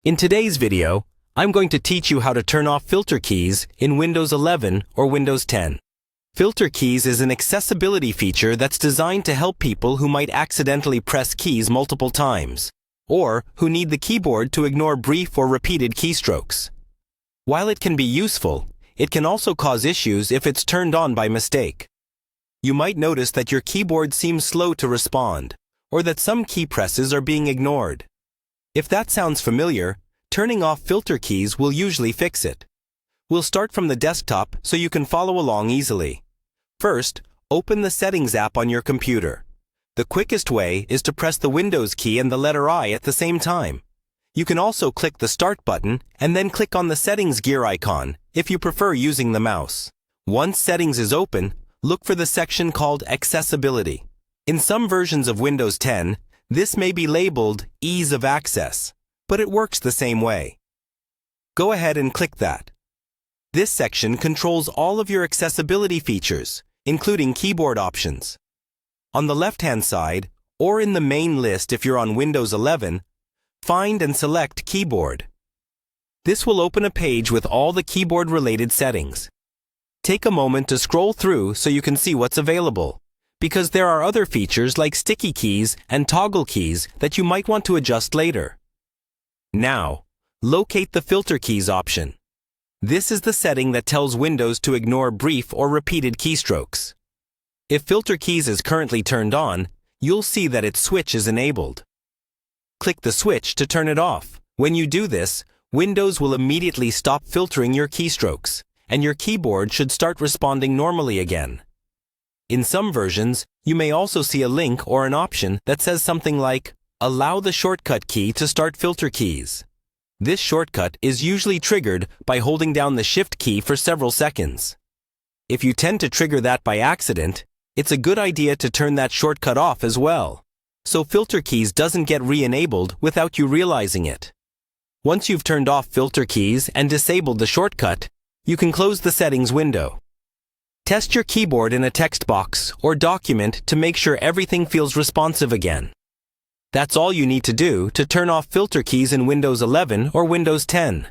In today's video, I'm going to teach you how to turn off filter keys in Windows 11 or Windows 10. Filter keys is an accessibility feature that's designed to help people who might accidentally press keys multiple times, or who need the keyboard to ignore brief or repeated keystrokes. While it can be useful, it can also cause issues if it's turned on by mistake. You might notice that your keyboard seems slow to respond, or that some key presses are being ignored. If that sounds familiar, turning off filter keys will usually fix it. We'll start from the desktop so you can follow along easily. First, open the Settings app on your computer. The quickest way is to press the Windows key and the letter I at the same time. You can also click the Start button and then click on the Settings gear icon if you prefer using the mouse. Once Settings is open, look for the section called Accessibility. In some versions of Windows 10, this may be labeled Ease of Access, but it works the same way. Go ahead and click that. This section controls all of your accessibility features, including keyboard options. On the left-hand side, or in the main list if you're on Windows 11, find and select Keyboard. This will open a page with all the keyboard-related settings. Take a moment to scroll through so you can see what's available, because there are other features like sticky keys and toggle keys that you might want to adjust later. Now, locate the filter keys option. This is the setting that tells Windows to ignore brief or repeated keystrokes. If filter keys is currently turned on, you'll see that its switch is enabled. Click the switch to turn it off. When you do this, Windows will immediately stop filtering your keystrokes, and your keyboard should start responding normally again. In some versions, you may also see a link or an option that says something like, "Allow the shortcut key to start filter keys." This shortcut is usually triggered by holding down the Shift key for several seconds. If you tend to trigger that by accident, it's a good idea to turn that shortcut off as well, so filter keys doesn't get re-enabled without you realizing it. Once you've turned off filter keys and disabled the shortcut, you can close the settings window. Test your keyboard in a text box or document to make sure everything feels responsive again. That's all you need to do to turn off filter keys in Windows 11 or Windows 10.